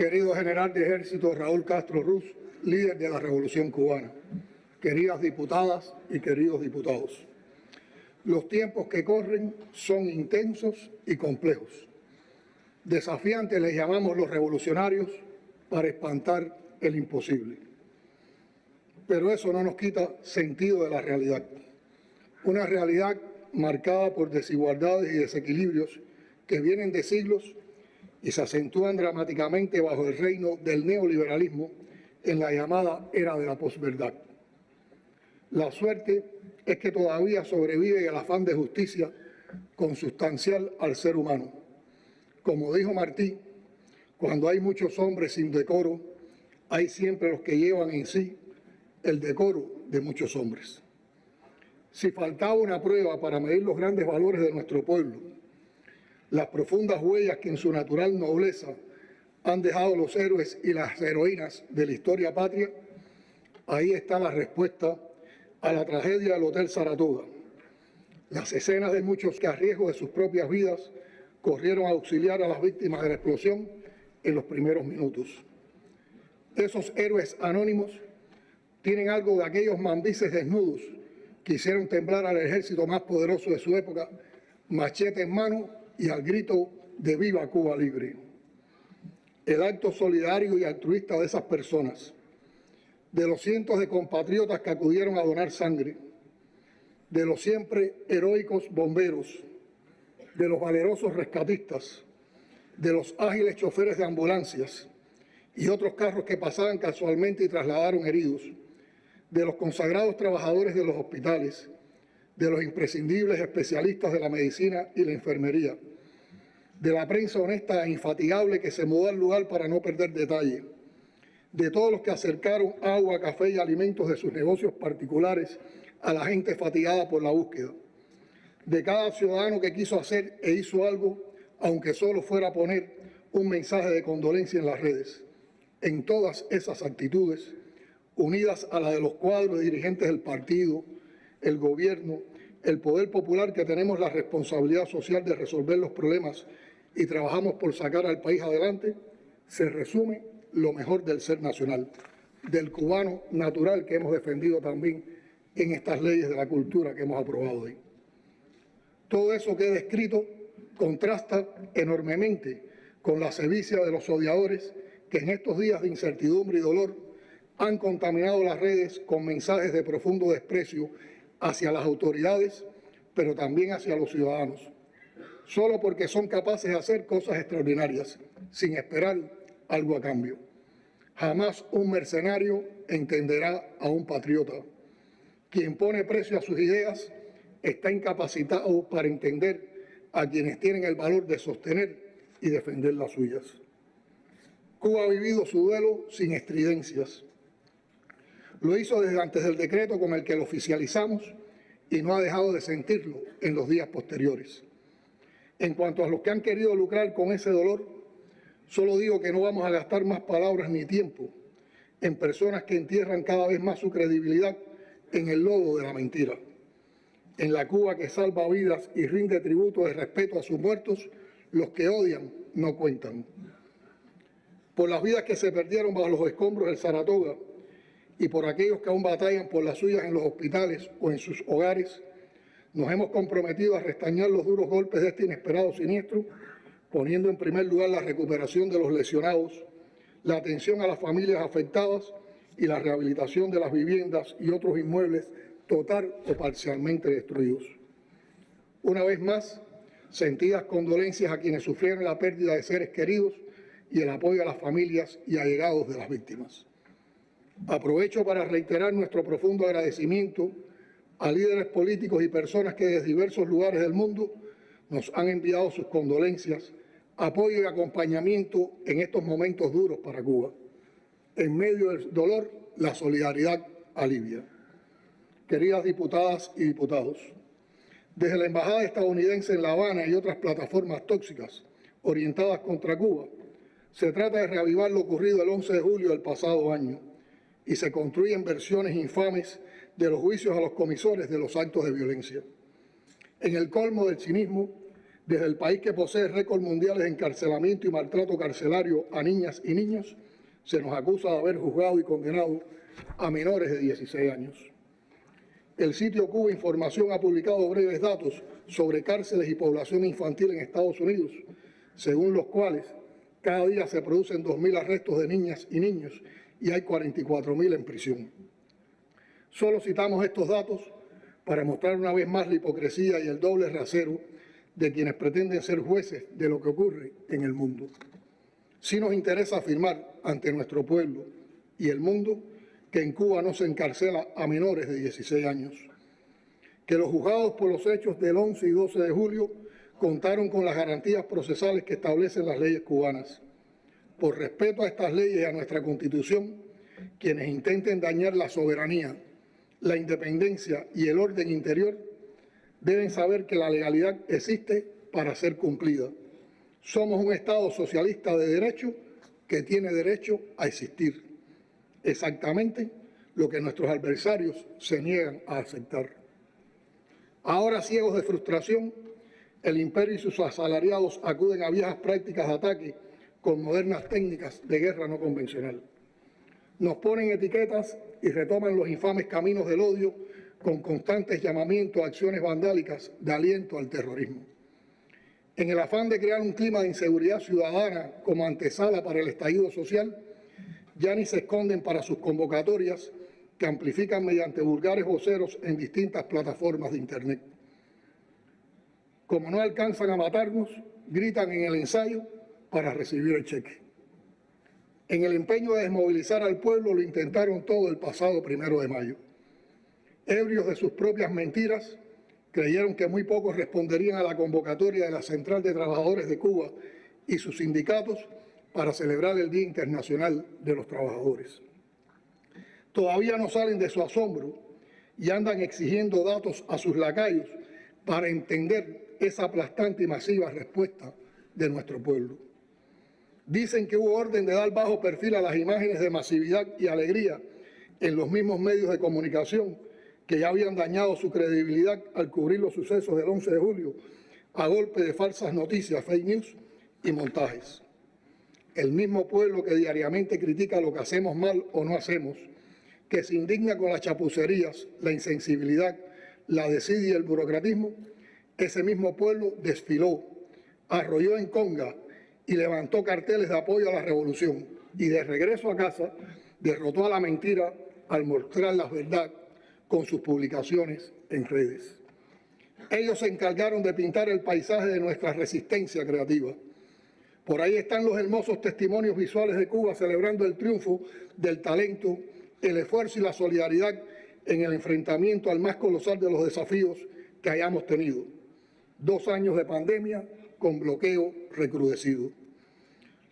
querido general de ejército Raúl Castro Ruz, líder de la Revolución Cubana, queridas diputadas y queridos diputados. Los tiempos que corren son intensos y complejos. Desafiantes les llamamos los revolucionarios para espantar el imposible. Pero eso no nos quita sentido de la realidad. Una realidad marcada por desigualdades y desequilibrios que vienen de siglos y se acentúan dramáticamente bajo el reino del neoliberalismo en la llamada era de la posverdad. La suerte es que todavía sobrevive el afán de justicia consustancial al ser humano. Como dijo Martí, cuando hay muchos hombres sin decoro, hay siempre los que llevan en sí el decoro de muchos hombres. Si faltaba una prueba para medir los grandes valores de nuestro pueblo, las profundas huellas que en su natural nobleza han dejado los héroes y las heroínas de la historia patria, ahí está la respuesta a la tragedia del Hotel Saratoga. Las escenas de muchos que a riesgo de sus propias vidas corrieron a auxiliar a las víctimas de la explosión en los primeros minutos. Esos héroes anónimos tienen algo de aquellos mambises desnudos que hicieron temblar al ejército más poderoso de su época, machete en mano y al grito de ¡Viva Cuba Libre! El acto solidario y altruista de esas personas, de los cientos de compatriotas que acudieron a donar sangre, de los siempre heroicos bomberos, de los valerosos rescatistas, de los ágiles choferes de ambulancias y otros carros que pasaban casualmente y trasladaron heridos, de los consagrados trabajadores de los hospitales, de los imprescindibles especialistas de la medicina y la enfermería, de la prensa honesta e infatigable que se mudó al lugar para no perder detalle, de todos los que acercaron agua, café y alimentos de sus negocios particulares a la gente fatigada por la búsqueda, de cada ciudadano que quiso hacer e hizo algo, aunque solo fuera poner un mensaje de condolencia en las redes. En todas esas actitudes, unidas a la de los cuadros de dirigentes del partido, el gobierno, el poder popular que tenemos la responsabilidad social de resolver los problemas y trabajamos por sacar al país adelante, se resume lo mejor del ser nacional, del cubano natural que hemos defendido también en estas leyes de la cultura que hemos aprobado hoy. Todo eso que he descrito contrasta enormemente con la sevicia de los odiadores que en estos días de incertidumbre y dolor han contaminado las redes con mensajes de profundo desprecio hacia las autoridades, pero también hacia los ciudadanos, solo porque son capaces de hacer cosas extraordinarias, sin esperar algo a cambio. Jamás un mercenario entenderá a un patriota. Quien pone precio a sus ideas está incapacitado para entender a quienes tienen el valor de sostener y defender las suyas. Cuba ha vivido su duelo sin estridencias. Lo hizo desde antes del decreto con el que lo oficializamos y no ha dejado de sentirlo en los días posteriores. En cuanto a los que han querido lucrar con ese dolor, solo digo que no vamos a gastar más palabras ni tiempo en personas que entierran cada vez más su credibilidad en el lodo de la mentira. En la Cuba que salva vidas y rinde tributo de respeto a sus muertos, los que odian no cuentan. Por las vidas que se perdieron bajo los escombros del Saratoga y por aquellos que aún batallan por las suyas en los hospitales o en sus hogares, nos hemos comprometido a restañar los duros golpes de este inesperado siniestro, poniendo en primer lugar la recuperación de los lesionados, la atención a las familias afectadas y la rehabilitación de las viviendas y otros inmuebles total o parcialmente destruidos. Una vez más, sentidas condolencias a quienes sufrieron la pérdida de seres queridos y el apoyo a las familias y allegados de las víctimas. Aprovecho para reiterar nuestro profundo agradecimiento a líderes políticos y personas que desde diversos lugares del mundo nos han enviado sus condolencias, apoyo y acompañamiento en estos momentos duros para Cuba. En medio del dolor, la solidaridad alivia. Queridas diputadas y diputados, desde la Embajada estadounidense en La Habana y otras plataformas tóxicas orientadas contra Cuba, se trata de reavivar lo ocurrido el 11 de julio del pasado año y se construyen versiones infames de los juicios a los comisores de los actos de violencia. En el colmo del cinismo, Desde el país que posee récords mundiales de encarcelamiento y maltrato carcelario a niñas y niños, se nos acusa de haber juzgado y condenado a menores de 16 años. El sitio Cuba Información ha publicado breves datos sobre cárceles y población infantil en Estados Unidos, según los cuales cada día se producen 2.000 arrestos de niñas y niños y hay 44.000 en prisión. Solo citamos estos datos para mostrar una vez más la hipocresía y el doble rasero de quienes pretenden ser jueces de lo que ocurre en el mundo. Sí nos interesa afirmar ante nuestro pueblo y el mundo que en Cuba no se encarcela a menores de 16 años, que los juzgados por los hechos del 11 y 12 de julio contaron con las garantías procesales que establecen las leyes cubanas. Por respeto a estas leyes y a nuestra Constitución, quienes intenten dañar la soberanía, la independencia y el orden interior deben saber que la legalidad existe para ser cumplida. Somos un Estado socialista de derecho que tiene derecho a existir. Exactamente lo que nuestros adversarios se niegan a aceptar. Ahora, ciegos de frustración, el imperio y sus asalariados acuden a viejas prácticas de ataque con modernas técnicas de guerra no convencional. Nos ponen etiquetas y retoman los infames caminos del odio con constantes llamamientos a acciones vandálicas de aliento al terrorismo. En el afán de crear un clima de inseguridad ciudadana como antesala para el estallido social, ya ni se esconden para sus convocatorias que amplifican mediante vulgares voceros en distintas plataformas de Internet. Como no alcanzan a matarnos, gritan en el ensayo para recibir el cheque. En el empeño de desmovilizar al pueblo lo intentaron todo el pasado 1 de mayo. Ebrios de sus propias mentiras, creyeron que muy pocos responderían a la convocatoria de la Central de Trabajadores de Cuba y sus sindicatos para celebrar el Día Internacional de los Trabajadores. Todavía no salen de su asombro y andan exigiendo datos a sus lacayos para entender esa aplastante y masiva respuesta de nuestro pueblo. Dicen que hubo orden de dar bajo perfil a las imágenes de masividad y alegría en los mismos medios de comunicación que ya habían dañado su credibilidad al cubrir los sucesos del 11 de julio a golpe de falsas noticias, fake news y montajes. El mismo pueblo que diariamente critica lo que hacemos mal o no hacemos, que se indigna con las chapucerías, la insensibilidad, la desidia y el burocratismo, ese mismo pueblo desfiló, arrolló en conga y levantó carteles de apoyo a la revolución y de regreso a casa derrotó a la mentira al mostrar la verdad con sus publicaciones en redes. Ellos se encargaron de pintar el paisaje de nuestra resistencia creativa. Por ahí están los hermosos testimonios visuales de Cuba celebrando el triunfo del talento, el esfuerzo y la solidaridad en el enfrentamiento al más colosal de los desafíos que hayamos tenido. 2 años de pandemia con bloqueo recrudecido.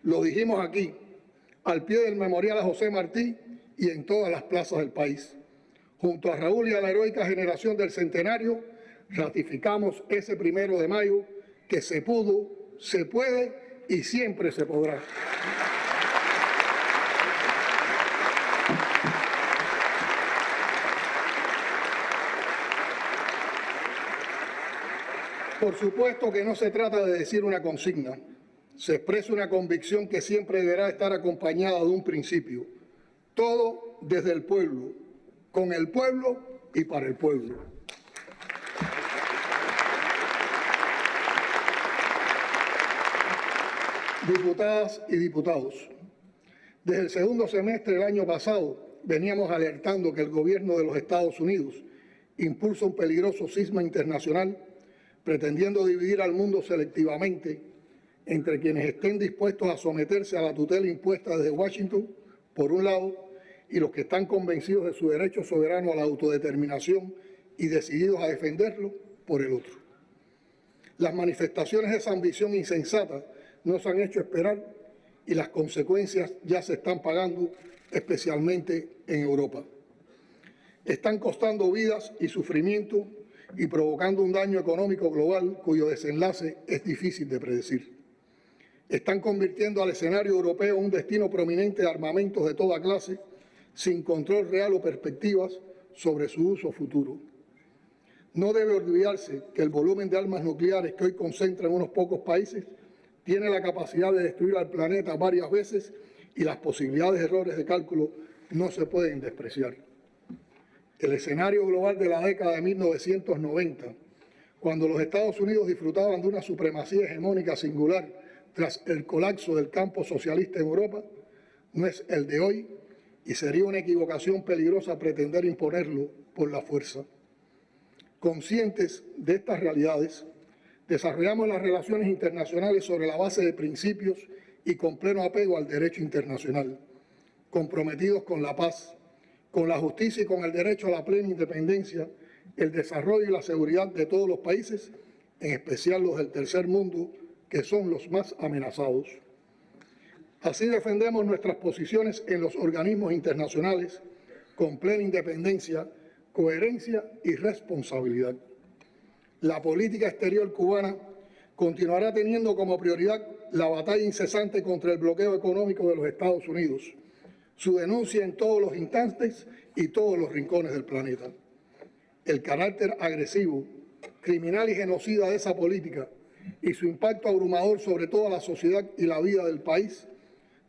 Lo dijimos aquí, al pie del memorial a José Martí y en todas las plazas del país. Junto a Raúl y a la heroica generación del centenario, ratificamos ese 1 de mayo que se pudo, se puede y siempre se podrá. Por supuesto que no se trata de decir una consigna, se expresa una convicción que siempre deberá estar acompañada de un principio. Todo desde el pueblo, con el pueblo y para el pueblo. Diputadas y diputados, desde el segundo semestre del año pasado veníamos alertando que el gobierno de los Estados Unidos impulsa un peligroso cisma internacional pretendiendo dividir al mundo selectivamente entre quienes estén dispuestos a someterse a la tutela impuesta desde Washington, por un lado, y los que están convencidos de su derecho soberano a la autodeterminación y decididos a defenderlo, por el otro. Las manifestaciones de esa ambición insensata no se han hecho esperar y las consecuencias ya se están pagando, especialmente en Europa. Están costando vidas y sufrimiento y provocando un daño económico global cuyo desenlace es difícil de predecir. Están convirtiendo al escenario europeo en un destino prominente de armamentos de toda clase, sin control real o perspectivas sobre su uso futuro. No debe olvidarse que el volumen de armas nucleares que hoy concentra en unos pocos países tiene la capacidad de destruir al planeta varias veces y las posibilidades de errores de cálculo no se pueden despreciar. El escenario global de la década de 1990, cuando los Estados Unidos disfrutaban de una supremacía hegemónica singular tras el colapso del campo socialista en Europa, no es el de hoy y sería una equivocación peligrosa pretender imponerlo por la fuerza. Conscientes de estas realidades, desarrollamos las relaciones internacionales sobre la base de principios y con pleno apego al derecho internacional, comprometidos con la paz, con la justicia y con el derecho a la plena independencia, el desarrollo y la seguridad de todos los países, en especial los del tercer mundo, que son los más amenazados. Así defendemos nuestras posiciones en los organismos internacionales con plena independencia, coherencia y responsabilidad. La política exterior cubana continuará teniendo como prioridad la batalla incesante contra el bloqueo económico de los Estados Unidos, su denuncia en todos los instantes y todos los rincones del planeta. El carácter agresivo, criminal y genocida de esa política y su impacto abrumador sobre toda la sociedad y la vida del país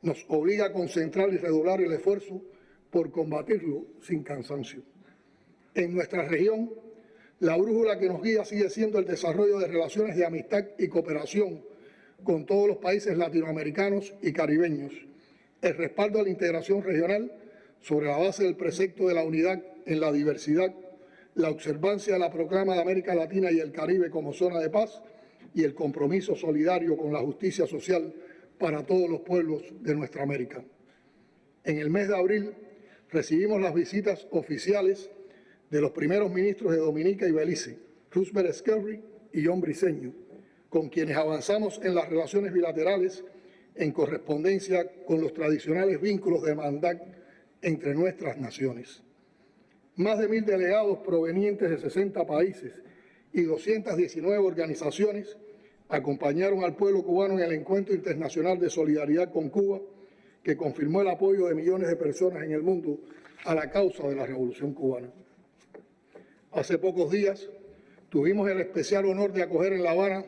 nos obliga a concentrar y redoblar el esfuerzo por combatirlo sin cansancio. En nuestra región, la brújula que nos guía sigue siendo el desarrollo de relaciones de amistad y cooperación con todos los países latinoamericanos y caribeños, el respaldo a la integración regional sobre la base del precepto de la unidad en la diversidad, la observancia de la proclama de América Latina y el Caribe como zona de paz y el compromiso solidario con la justicia social para todos los pueblos de nuestra América. En el mes de abril recibimos las visitas oficiales de los primeros ministros de Dominica y Belice, Roosevelt Skerry y John Briceño, con quienes avanzamos en las relaciones bilaterales en correspondencia con los tradicionales vínculos de hermandad entre nuestras naciones. Más de 1.000 delegados provenientes de 60 países y 219 organizaciones acompañaron al pueblo cubano en el Encuentro Internacional de Solidaridad con Cuba, que confirmó el apoyo de millones de personas en el mundo a la causa de la Revolución Cubana. Hace pocos días tuvimos el especial honor de acoger en La Habana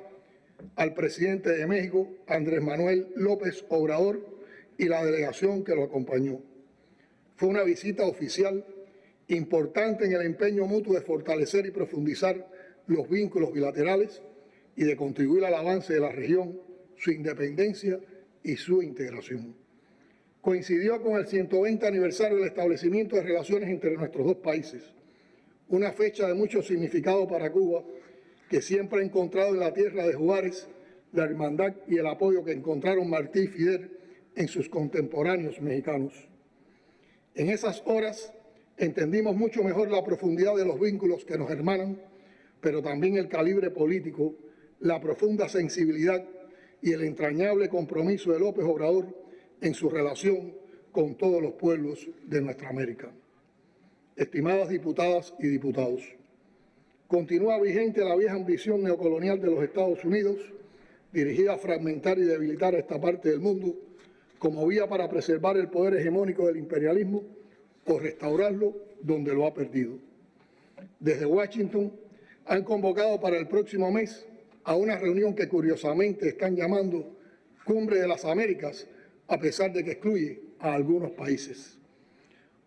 al presidente de México, Andrés Manuel López Obrador, y la delegación que lo acompañó. Fue una visita oficial importante en el empeño mutuo de fortalecer y profundizar los vínculos bilaterales y de contribuir al avance de la región, su independencia y su integración. Coincidió con el 120 aniversario del establecimiento de relaciones entre nuestros dos países, una fecha de mucho significado para Cuba, que siempre ha encontrado en la tierra de Juárez la hermandad y el apoyo que encontraron Martí y Fidel en sus contemporáneos mexicanos. En esas horas entendimos mucho mejor la profundidad de los vínculos que nos hermanan, pero también el calibre político, la profunda sensibilidad y el entrañable compromiso de López Obrador en su relación con todos los pueblos de nuestra América. Estimadas diputadas y diputados, continúa vigente la vieja ambición neocolonial de los Estados Unidos, dirigida a fragmentar y debilitar a esta parte del mundo como vía para preservar el poder hegemónico del imperialismo o restaurarlo donde lo ha perdido. Desde Washington han convocado para el próximo mes a una reunión que curiosamente están llamando Cumbre de las Américas, a pesar de que excluye a algunos países.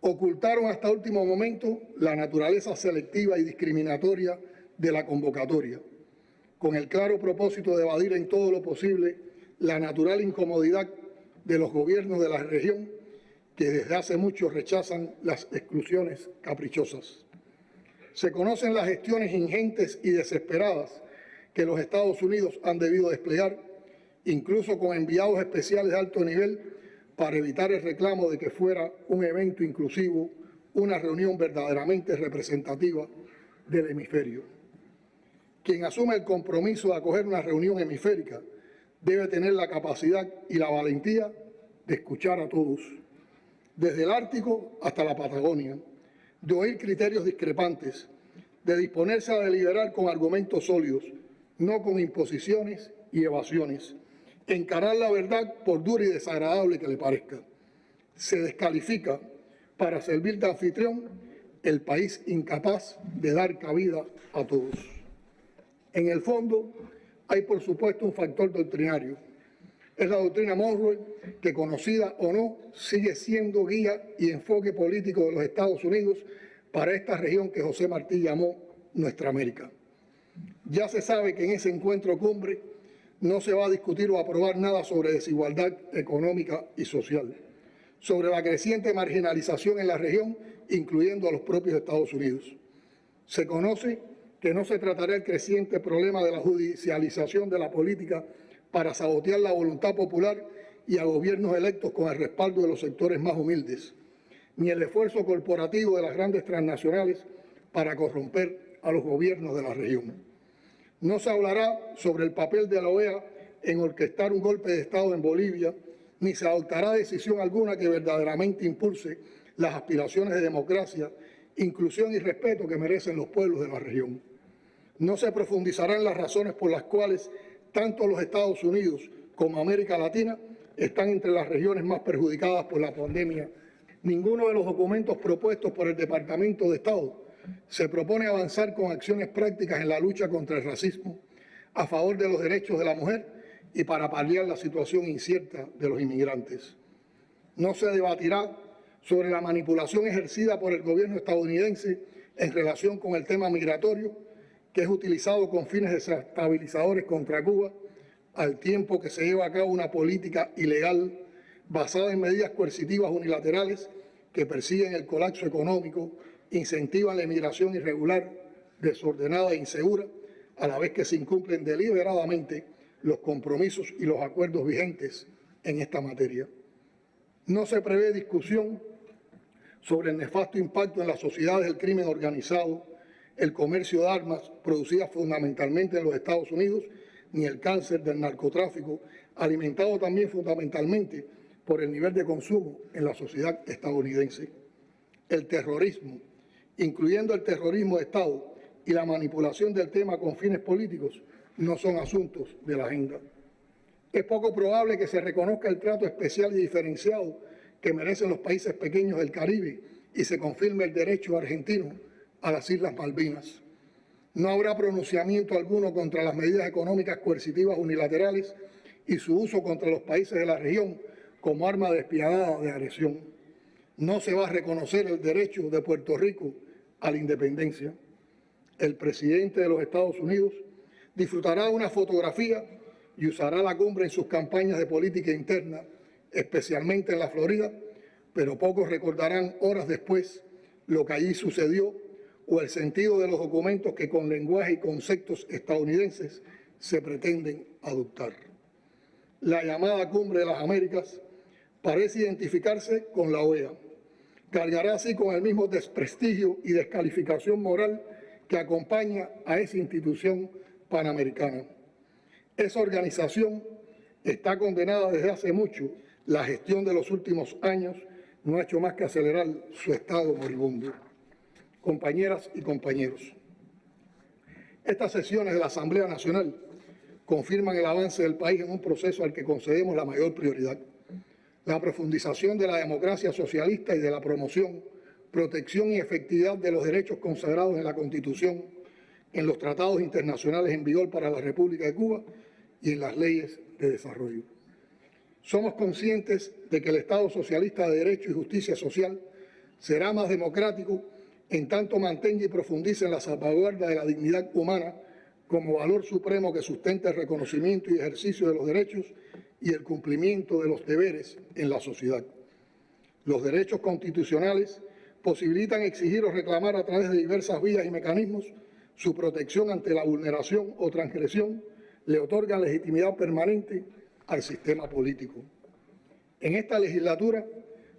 Ocultaron hasta último momento la naturaleza selectiva y discriminatoria de la convocatoria, con el claro propósito de evadir en todo lo posible la natural incomodidad de los gobiernos de la región que desde hace mucho rechazan las exclusiones caprichosas. Se conocen las gestiones ingentes y desesperadas que los Estados Unidos han debido desplegar, incluso con enviados especiales de alto nivel, para evitar el reclamo de que fuera un evento inclusivo, una reunión verdaderamente representativa del hemisferio. Quien asume el compromiso de acoger una reunión hemisférica debe tener la capacidad y la valentía de escuchar a todos, desde el Ártico hasta la Patagonia, de oír criterios discrepantes, de disponerse a deliberar con argumentos sólidos, no con imposiciones y evasiones, encarar la verdad por dura y desagradable que le parezca. Se descalifica para servir de anfitrión el país incapaz de dar cabida a todos. En el fondo, hay por supuesto un factor doctrinario. Es la doctrina Monroe que, conocida o no, sigue siendo guía y enfoque político de los Estados Unidos para esta región que José Martí llamó Nuestra América. Ya se sabe que en ese encuentro cumbre no se va a discutir o aprobar nada sobre desigualdad económica y social, sobre la creciente marginalización en la región, incluyendo a los propios Estados Unidos. Se conoce que no se tratará el creciente problema de la judicialización de la política para sabotear la voluntad popular y a gobiernos electos con el respaldo de los sectores más humildes, ni el esfuerzo corporativo de las grandes transnacionales para corromper a los gobiernos de la región. No se hablará sobre el papel de la OEA en orquestar un golpe de Estado en Bolivia, ni se adoptará decisión alguna que verdaderamente impulse las aspiraciones de democracia, inclusión y respeto que merecen los pueblos de la región. No se profundizarán las razones por las cuales tanto los Estados Unidos como América Latina están entre las regiones más perjudicadas por la pandemia. Ninguno de los documentos propuestos por el Departamento de Estado se propone avanzar con acciones prácticas en la lucha contra el racismo, a favor de los derechos de la mujer y para paliar la situación incierta de los inmigrantes. No se debatirá sobre la manipulación ejercida por el gobierno estadounidense en relación con el tema migratorio, que es utilizado con fines desestabilizadores contra Cuba, al tiempo que se lleva a cabo una política ilegal basada en medidas coercitivas unilaterales que persiguen el colapso económico, incentivan la inmigración irregular, desordenada e insegura, a la vez que se incumplen deliberadamente los compromisos y los acuerdos vigentes en esta materia. No se prevé discusión sobre el nefasto impacto en las sociedades del crimen organizado, el comercio de armas producidas fundamentalmente en los Estados Unidos, ni el cáncer del narcotráfico, alimentado también fundamentalmente por el nivel de consumo en la sociedad estadounidense. El terrorismo, incluyendo el terrorismo de Estado y la manipulación del tema con fines políticos, no son asuntos de la agenda. Es poco probable que se reconozca el trato especial y diferenciado que merecen los países pequeños del Caribe y se confirme el derecho argentino a las Islas Malvinas. No habrá pronunciamiento alguno contra las medidas económicas coercitivas unilaterales y su uso contra los países de la región como arma despiadada de agresión. No se va a reconocer el derecho de Puerto Rico a la independencia. El presidente de los Estados Unidos disfrutará de una fotografía y usará la cumbre en sus campañas de política interna, especialmente en la Florida, pero pocos recordarán horas después lo que allí sucedió o el sentido de los documentos que con lenguaje y conceptos estadounidenses se pretenden adoptar. La llamada Cumbre de las Américas parece identificarse con la OEA. Cargará así con el mismo desprestigio y descalificación moral que acompaña a esa institución panamericana. Esa organización está condenada desde hace mucho. La gestión de los últimos años no ha hecho más que acelerar su estado moribundo. Compañeras y compañeros, estas sesiones de la Asamblea Nacional confirman el avance del país en un proceso al que concedemos la mayor prioridad: la profundización de la democracia socialista y de la promoción, protección y efectividad de los derechos consagrados en la Constitución, en los tratados internacionales en vigor para la República de Cuba y en las leyes de desarrollo. Somos conscientes de que el Estado socialista de derecho y justicia social será más democrático en tanto mantenga y profundice en la salvaguarda de la dignidad humana como valor supremo que sustenta el reconocimiento y ejercicio de los derechos y el cumplimiento de los deberes en la sociedad. Los derechos constitucionales posibilitan exigir o reclamar a través de diversas vías y mecanismos su protección ante la vulneración o transgresión, le otorgan legitimidad permanente al sistema político. En esta legislatura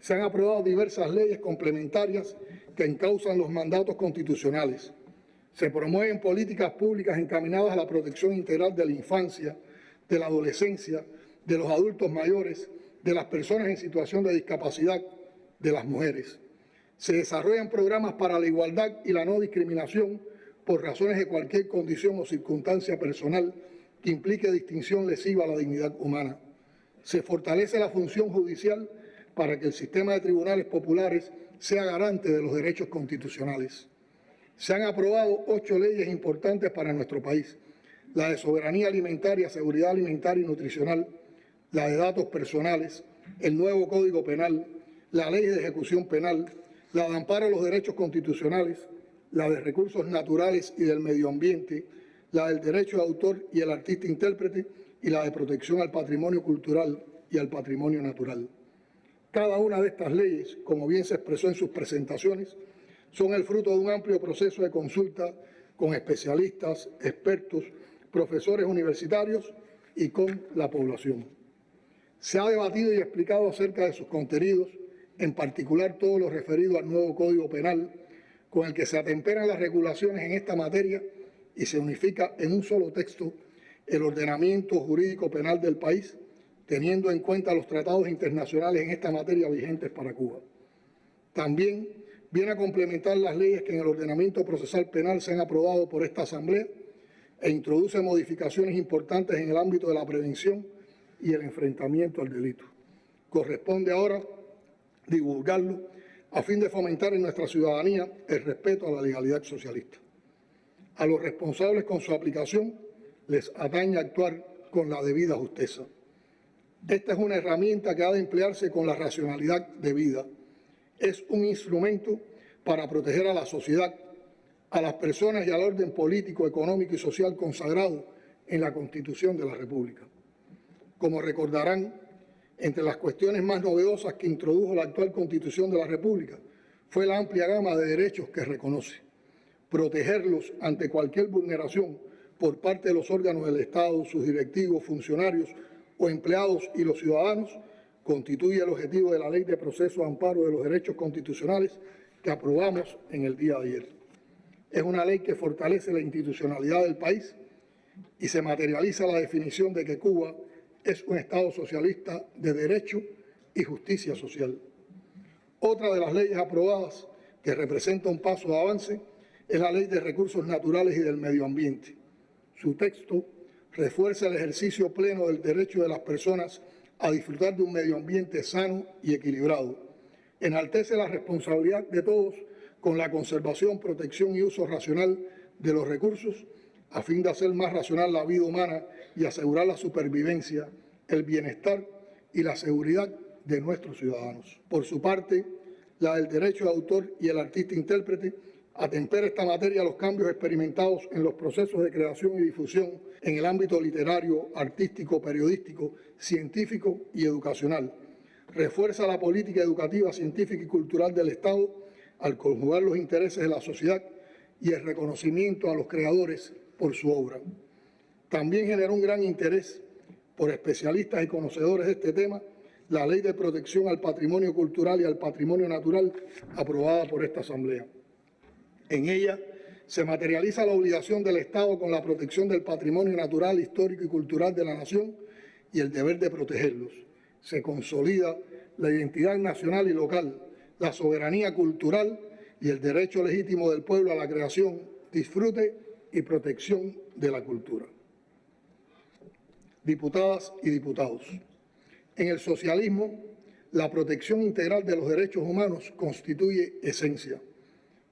se han aprobado diversas leyes complementarias que encausan los mandatos constitucionales. Se promueven políticas públicas encaminadas a la protección integral de la infancia, de la adolescencia, de los adultos mayores, de las personas en situación de discapacidad, de las mujeres. Se desarrollan programas para la igualdad y la no discriminación por razones de cualquier condición o circunstancia personal que implique distinción lesiva a la dignidad humana. Se fortalece la función judicial para que el sistema de tribunales populares sea garante de los derechos constitucionales. Se han aprobado 8 leyes importantes para nuestro país: la de soberanía alimentaria, seguridad alimentaria y nutricional, la de datos personales, el nuevo Código Penal, la Ley de Ejecución Penal, la de amparo a los derechos constitucionales, la de recursos naturales y del medio ambiente, la del derecho de autor y el artista intérprete y la de protección al patrimonio cultural y al patrimonio natural. Cada una de estas leyes, como bien se expresó en sus presentaciones, son el fruto de un amplio proceso de consulta con especialistas, expertos, profesores universitarios y con la población. Se ha debatido y explicado acerca de sus contenidos, en particular todo lo referido al nuevo Código Penal, con el que se atemperan las regulaciones en esta materia y se unifica en un solo texto el ordenamiento jurídico penal del país, teniendo en cuenta los tratados internacionales en esta materia vigentes para Cuba. También viene a complementar las leyes que en el ordenamiento procesal penal se han aprobado por esta Asamblea e introduce modificaciones importantes en el ámbito de la prevención y el enfrentamiento al delito. Corresponde ahora divulgarlo a fin de fomentar en nuestra ciudadanía el respeto a la legalidad socialista. A los responsables con su aplicación les atañe actuar con la debida justeza. Esta es una herramienta que ha de emplearse con la racionalidad debida. Es un instrumento para proteger a la sociedad, a las personas y al orden político, económico y social consagrado en la Constitución de la República. Como recordarán, entre las cuestiones más novedosas que introdujo la actual Constitución de la República fue la amplia gama de derechos que reconoce. Protegerlos ante cualquier vulneración por parte de los órganos del Estado, sus directivos, funcionarios o empleados y los ciudadanos constituye el objetivo de la Ley de Proceso de Amparo de los Derechos Constitucionales que aprobamos en el día de ayer. Es una ley que fortalece la institucionalidad del país y se materializa la definición de que Cuba es un Estado socialista de derecho y justicia social. Otra de las leyes aprobadas que representa un paso de avance es la Ley de Recursos Naturales y del Medio Ambiente. Su texto refuerza el ejercicio pleno del derecho de las personas a disfrutar de un medio ambiente sano y equilibrado. Enaltece la responsabilidad de todos con la conservación, protección y uso racional de los recursos a fin de hacer más racional la vida humana y asegurar la supervivencia, el bienestar y la seguridad de nuestros ciudadanos. Por su parte, la del derecho de autor y el artista intérprete atempera esta materia a los cambios experimentados en los procesos de creación y difusión en el ámbito literario, artístico, periodístico, científico y educacional. Refuerza la política educativa, científica y cultural del Estado al conjugar los intereses de la sociedad y el reconocimiento a los creadores por su obra. También generó un gran interés por especialistas y conocedores de este tema la Ley de Protección al Patrimonio Cultural y al Patrimonio Natural aprobada por esta Asamblea. En ella se materializa la obligación del Estado con la protección del patrimonio natural, histórico y cultural de la nación y el deber de protegerlos. Se consolida la identidad nacional y local, la soberanía cultural y el derecho legítimo del pueblo a la creación, disfrute y protección de la cultura. Diputadas y diputados, en el socialismo, la protección integral de los derechos humanos constituye esencia,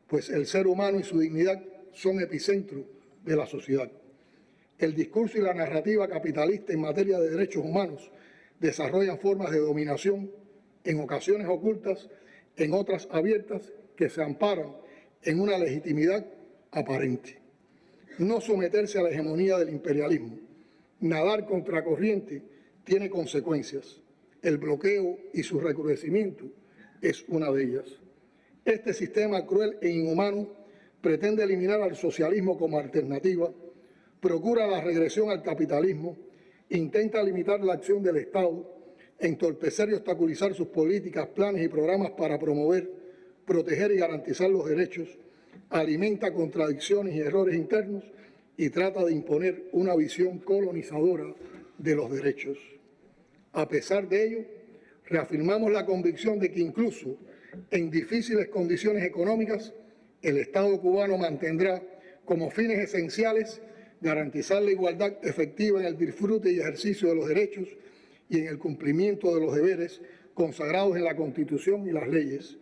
pues el ser humano y su dignidad son epicentro de la sociedad. El discurso y la narrativa capitalista en materia de derechos humanos desarrollan formas de dominación, en ocasiones ocultas, en otras abiertas, que se amparan en una legitimidad aparente. No someterse a la hegemonía del imperialismo, nadar contracorriente tiene consecuencias. El bloqueo y su recrudecimiento es una de ellas. Este sistema cruel e inhumano pretende eliminar al socialismo como alternativa, procura la regresión al capitalismo, intenta limitar la acción del Estado, entorpecer y obstaculizar sus políticas, planes y programas para promover, proteger y garantizar los derechos, alimenta contradicciones y errores internos y trata de imponer una visión colonizadora de los derechos. A pesar de ello, reafirmamos la convicción de que incluso en difíciles condiciones económicas, el Estado cubano mantendrá como fines esenciales garantizar la igualdad efectiva en el disfrute y ejercicio de los derechos y en el cumplimiento de los deberes consagrados en la Constitución y las leyes,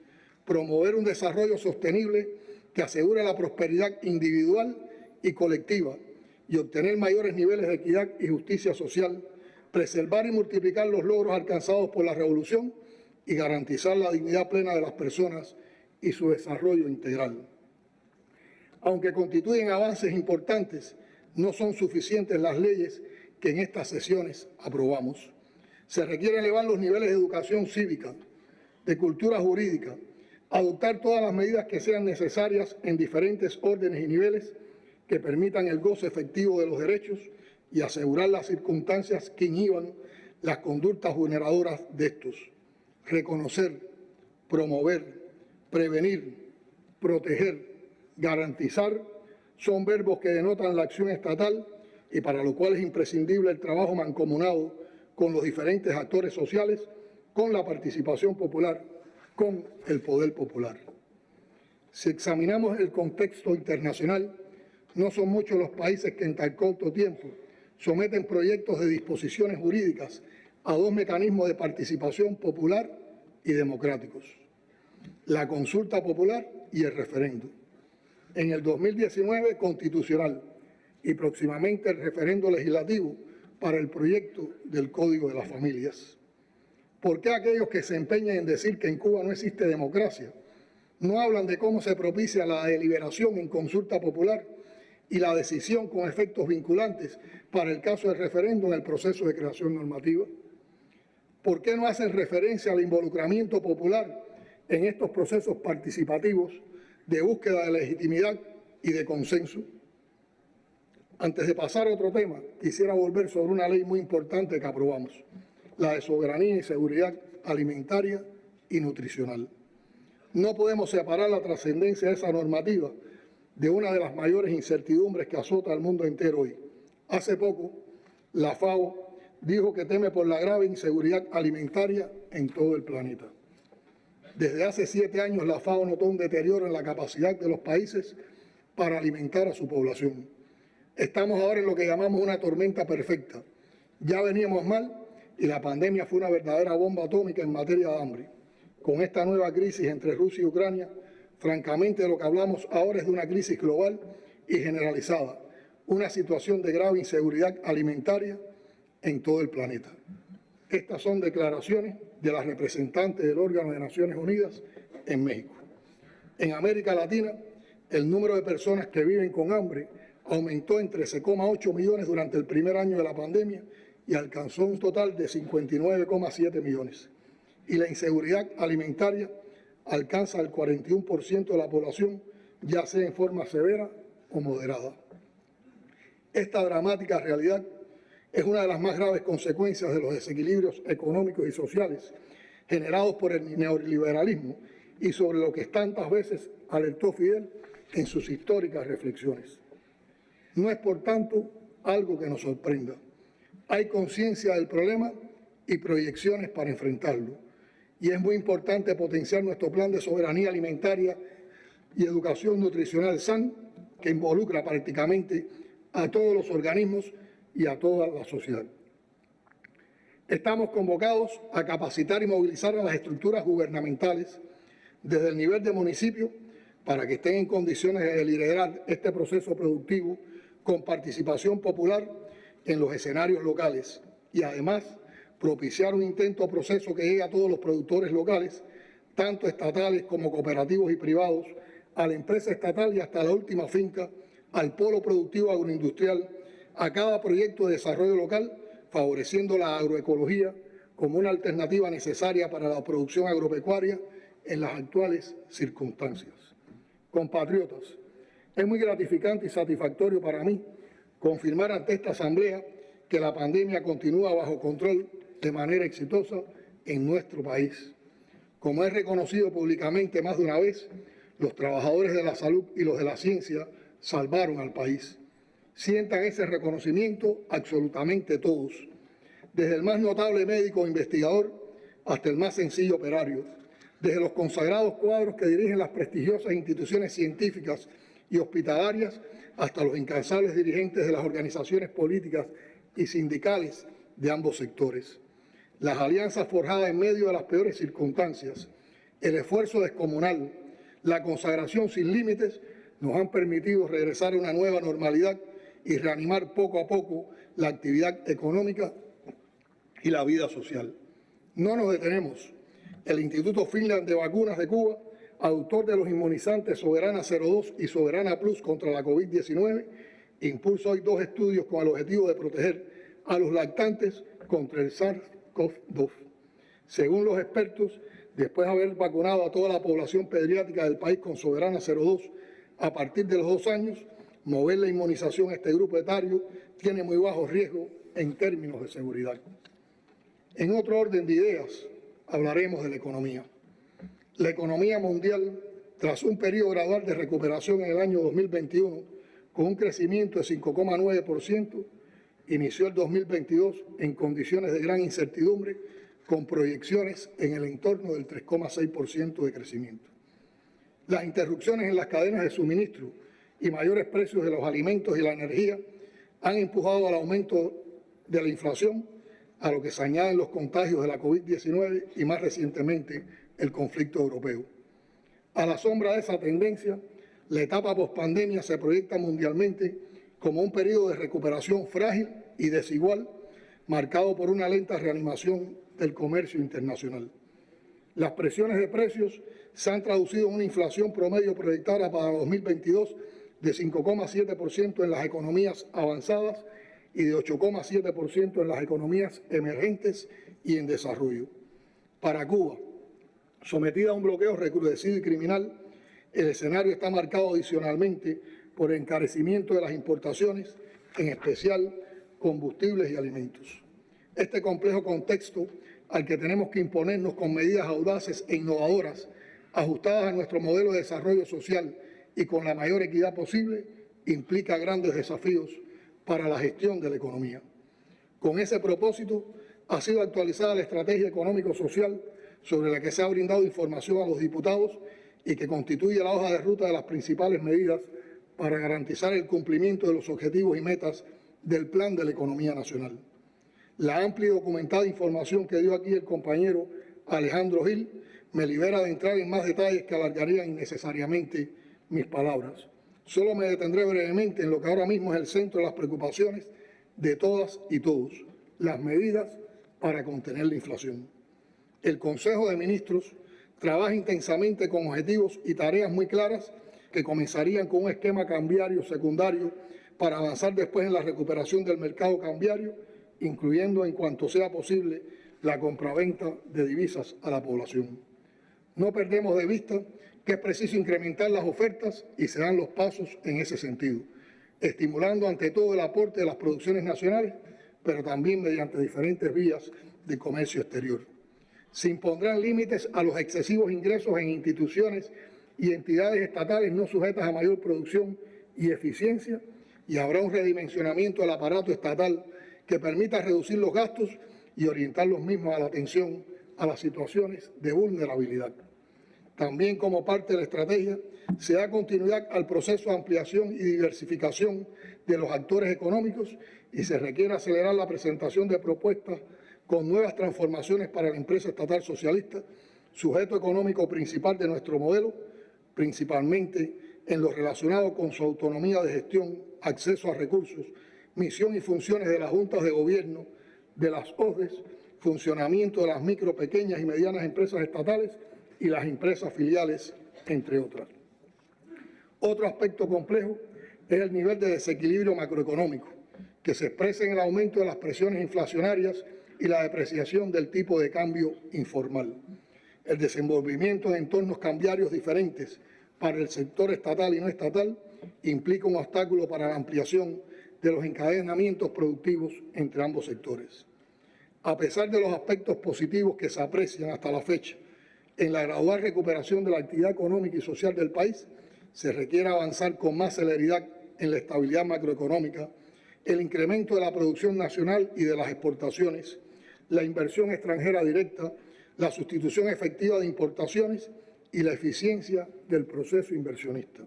promover un desarrollo sostenible que asegure la prosperidad individual y colectiva y obtener mayores niveles de equidad y justicia social, preservar y multiplicar los logros alcanzados por la revolución y garantizar la dignidad plena de las personas y su desarrollo integral. Aunque constituyen avances importantes, no son suficientes las leyes que en estas sesiones aprobamos. Se requiere elevar los niveles de educación cívica, de cultura jurídica, adoptar todas las medidas que sean necesarias en diferentes órdenes y niveles que permitan el goce efectivo de los derechos y asegurar las circunstancias que inhiban las conductas vulneradoras de estos. Reconocer, promover, prevenir, proteger, garantizar son verbos que denotan la acción estatal y para lo cual es imprescindible el trabajo mancomunado con los diferentes actores sociales, con la participación popular, con el poder popular. Si examinamos el contexto internacional, no son muchos los países que en tan corto tiempo someten proyectos de disposiciones jurídicas a dos mecanismos de participación popular y democráticos: la consulta popular y el referendo. En el 2019, constitucional, y próximamente el referendo legislativo para el proyecto del Código de las Familias. ¿Por qué aquellos que se empeñan en decir que en Cuba no existe democracia no hablan de cómo se propicia la deliberación en consulta popular y la decisión con efectos vinculantes para el caso del referendo en el proceso de creación normativa? ¿Por qué no hacen referencia al involucramiento popular en estos procesos participativos de búsqueda de legitimidad y de consenso? Antes de pasar a otro tema, quisiera volver sobre una ley muy importante que aprobamos, la de soberanía y seguridad alimentaria y nutricional. No podemos separar la trascendencia de esa normativa de una de las mayores incertidumbres que azota al mundo entero hoy. Hace poco, la FAO dijo que teme por la grave inseguridad alimentaria en todo el planeta. Desde hace 7 años, la FAO notó un deterioro en la capacidad de los países para alimentar a su población. Estamos ahora en lo que llamamos una tormenta perfecta. Ya veníamos mal y la pandemia fue una verdadera bomba atómica en materia de hambre. Con esta nueva crisis entre Rusia y Ucrania, francamente lo que hablamos ahora es de una crisis global y generalizada, una situación de grave inseguridad alimentaria en todo el planeta. Estas son declaraciones de la representante del órgano de Naciones Unidas en México. En América Latina, el número de personas que viven con hambre aumentó en 13,8 millones durante el primer año de la pandemia y alcanzó un total de 59,7 millones. Y la inseguridad alimentaria alcanza el 41% de la población, ya sea en forma severa o moderada. Esta dramática realidad es una de las más graves consecuencias de los desequilibrios económicos y sociales generados por el neoliberalismo y sobre lo que tantas veces alertó Fidel en sus históricas reflexiones. No es, por tanto, algo que nos sorprenda. Hay conciencia del problema y proyecciones para enfrentarlo. Y es muy importante potenciar nuestro plan de soberanía alimentaria y educación nutricional SAN, que involucra prácticamente a todos los organismos y a toda la sociedad. Estamos convocados a capacitar y movilizar a las estructuras gubernamentales desde el nivel de municipio para que estén en condiciones de liderar este proceso productivo con participación popular en los escenarios locales y además propiciar un intento o proceso que llegue a todos los productores locales, tanto estatales como cooperativos y privados, a la empresa estatal y hasta la última finca, al polo productivo agroindustrial, a cada proyecto de desarrollo local, favoreciendo la agroecología como una alternativa necesaria para la producción agropecuaria en las actuales circunstancias. Compatriotas, es muy gratificante y satisfactorio para mí confirmar ante esta Asamblea que la pandemia continúa bajo control de manera exitosa en nuestro país. Como he reconocido públicamente más de una vez, los trabajadores de la salud y los de la ciencia salvaron al país. Sientan ese reconocimiento absolutamente todos, desde el más notable médico o investigador hasta el más sencillo operario, desde los consagrados cuadros que dirigen las prestigiosas instituciones científicas y hospitalarias hasta los incansables dirigentes de las organizaciones políticas y sindicales de ambos sectores. Las alianzas forjadas en medio de las peores circunstancias El esfuerzo descomunal, la consagración sin límites nos han permitido regresar a una nueva normalidad y reanimar poco a poco la actividad económica y la vida social. No nos detenemos. El Instituto Finland de Vacunas de Cuba, autor de los inmunizantes Soberana 02 y Soberana Plus contra la COVID-19, impulsa hoy 2 estudios con el objetivo de proteger a los lactantes contra el SARS-CoV-2. Según los expertos, después de haber vacunado a toda la población pediátrica del país con Soberana 02, a partir de los 2 años, mover la inmunización a este grupo etario tiene muy bajo riesgo en términos de seguridad. En otro orden de ideas, hablaremos de la economía. La economía mundial, tras un periodo gradual de recuperación en el año 2021, con un crecimiento de 5,9%, inició el 2022 en condiciones de gran incertidumbre, con proyecciones en el entorno del 3,6% de crecimiento. Las interrupciones en las cadenas de suministro y mayores precios de los alimentos y la energía han empujado al aumento de la inflación, a lo que se añaden los contagios de la COVID-19 y más recientemente el conflicto europeo. A la sombra de esa tendencia, la etapa pospandemia se proyecta mundialmente como un periodo de recuperación frágil y desigual, marcado por una lenta reanimación del comercio internacional. Las presiones de precios se han traducido en una inflación promedio proyectada para 2022 de 5,7% en las economías avanzadas y de 8,7% en las economías emergentes y en desarrollo. Para Cuba, sometida a un bloqueo recrudecido y criminal, el escenario está marcado adicionalmente por el encarecimiento de las importaciones, en especial combustibles y alimentos. Este complejo contexto al que tenemos que imponernos con medidas audaces e innovadoras, ajustadas a nuestro modelo de desarrollo social y con la mayor equidad posible, implica grandes desafíos para la gestión de la economía. Con ese propósito, ha sido actualizada la estrategia económico-social sobre la que se ha brindado información a los diputados y que constituye la hoja de ruta de las principales medidas para garantizar el cumplimiento de los objetivos y metas del Plan de la Economía Nacional. La amplia y documentada información que dio aquí el compañero Alejandro Gil me libera de entrar en más detalles que alargarían innecesariamente mis palabras. Solo me detendré brevemente en lo que ahora mismo es el centro de las preocupaciones de todas y todos, las medidas para contener la inflación. El Consejo de Ministros trabaja intensamente con objetivos y tareas muy claras que comenzarían con un esquema cambiario secundario para avanzar después en la recuperación del mercado cambiario, incluyendo en cuanto sea posible la compraventa de divisas a la población. No perdemos de vista que es preciso incrementar las ofertas y se dan los pasos en ese sentido, estimulando ante todo el aporte de las producciones nacionales, pero también mediante diferentes vías de comercio exterior. Se impondrán límites a los excesivos ingresos en instituciones y entidades estatales no sujetas a mayor producción y eficiencia, y habrá un redimensionamiento del aparato estatal que permita reducir los gastos y orientar los mismos a la atención a las situaciones de vulnerabilidad. También como parte de la estrategia se da continuidad al proceso de ampliación y diversificación de los actores económicos y se requiere acelerar la presentación de propuestas con nuevas transformaciones para la empresa estatal socialista, sujeto económico principal de nuestro modelo, principalmente en lo relacionado con su autonomía de gestión, acceso a recursos, misión y funciones de las juntas de gobierno, de las OGES, funcionamiento de las micro, pequeñas y medianas empresas estatales y las empresas filiales, entre otras. Otro aspecto complejo es el nivel de desequilibrio macroeconómico, que se expresa en el aumento de las presiones inflacionarias y la depreciación del tipo de cambio informal. El desenvolvimiento de entornos cambiarios diferentes para el sector estatal y no estatal implica un obstáculo para la ampliación de los encadenamientos productivos entre ambos sectores. A pesar de los aspectos positivos que se aprecian hasta la fecha en la gradual recuperación de la actividad económica y social del país, se requiere avanzar con más celeridad en la estabilidad macroeconómica, el incremento de la producción nacional y de las exportaciones, la inversión extranjera directa, la sustitución efectiva de importaciones y la eficiencia del proceso inversionista.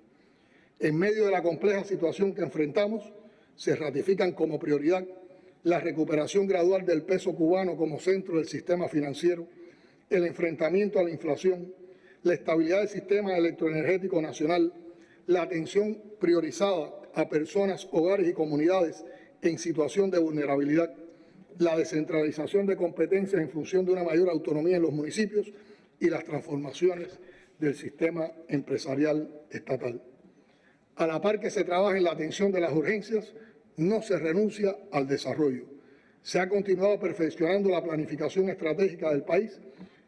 En medio de la compleja situación que enfrentamos, se ratifican como prioridad la recuperación gradual del peso cubano como centro del sistema financiero, el enfrentamiento a la inflación, la estabilidad del sistema electroenergético nacional, la atención priorizada a personas, hogares y comunidades en situación de vulnerabilidad, la descentralización de competencias en función de una mayor autonomía en los municipios y las transformaciones del sistema empresarial estatal. A la par que se trabaja en la atención de las urgencias, no se renuncia al desarrollo. Se ha continuado perfeccionando la planificación estratégica del país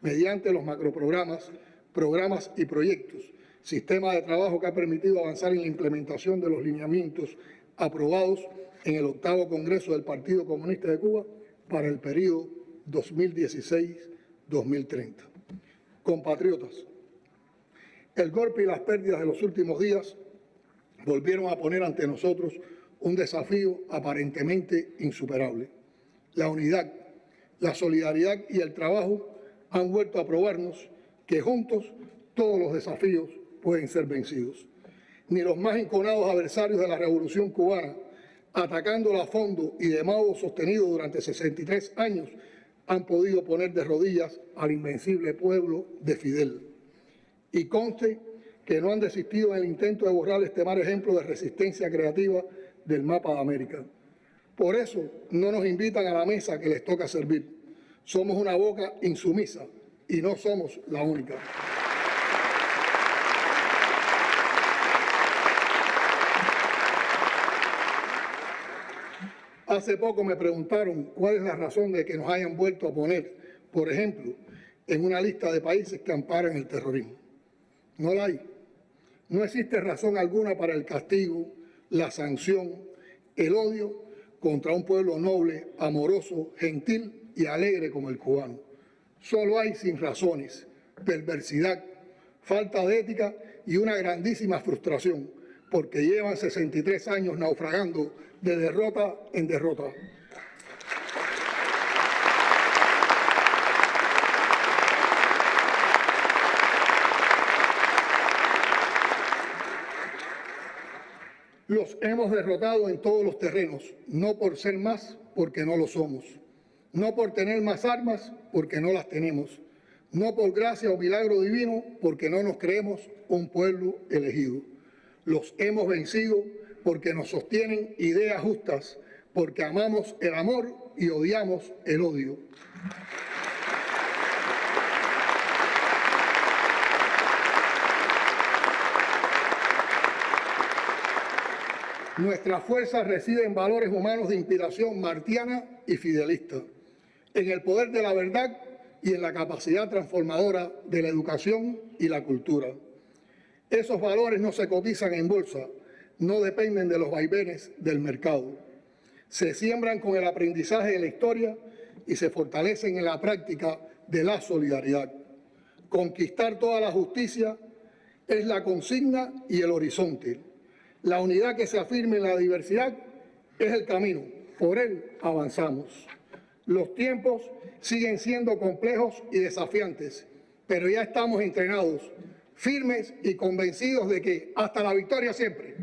mediante los macroprogramas, programas y proyectos, sistema de trabajo que ha permitido avanzar en la implementación de los lineamientos aprobados en el 8º Congreso del Partido Comunista de Cuba para el periodo 2016-2030. Compatriotas, el golpe y las pérdidas de los últimos días volvieron a poner ante nosotros un desafío aparentemente insuperable. La unidad, la solidaridad y el trabajo han vuelto a probarnos que juntos todos los desafíos pueden ser vencidos. Ni los más enconados adversarios de la Revolución cubana, atacándola a fondo y de modo sostenido durante 63 años, han podido poner de rodillas al invencible pueblo de Fidel. Y conste que no han desistido en el intento de borrar este mal ejemplo de resistencia creativa del mapa de América. Por eso no nos invitan a la mesa que les toca servir. Somos una boca insumisa y no somos la única. Hace poco me preguntaron cuál es la razón de que nos hayan vuelto a poner, por ejemplo, en una lista de países que amparan el terrorismo. No la hay. No existe razón alguna para el castigo, la sanción, el odio contra un pueblo noble, amoroso, gentil y alegre como el cubano. Solo hay sinrazones, perversidad, falta de ética y una grandísima frustración, porque llevan 63 años naufragando de derrota en derrota. Los hemos derrotado en todos los terrenos, no por ser más, porque no lo somos, no por tener más armas, porque no las tenemos, no por gracia o milagro divino, porque no nos creemos un pueblo elegido. Los hemos vencido porque nos sostienen ideas justas, porque amamos el amor y odiamos el odio. Nuestra fuerza reside en valores humanos de inspiración martiana y fidelista, en el poder de la verdad y en la capacidad transformadora de la educación y la cultura. Esos valores no se cotizan en bolsa, no dependen de los vaivenes del mercado. Se siembran con el aprendizaje de la historia y se fortalecen en la práctica de la solidaridad. Conquistar toda la justicia es la consigna y el horizonte. La unidad que se afirma en la diversidad es el camino, por él avanzamos. Los tiempos siguen siendo complejos y desafiantes, pero ya estamos entrenados, firmes y convencidos de que hasta la victoria siempre.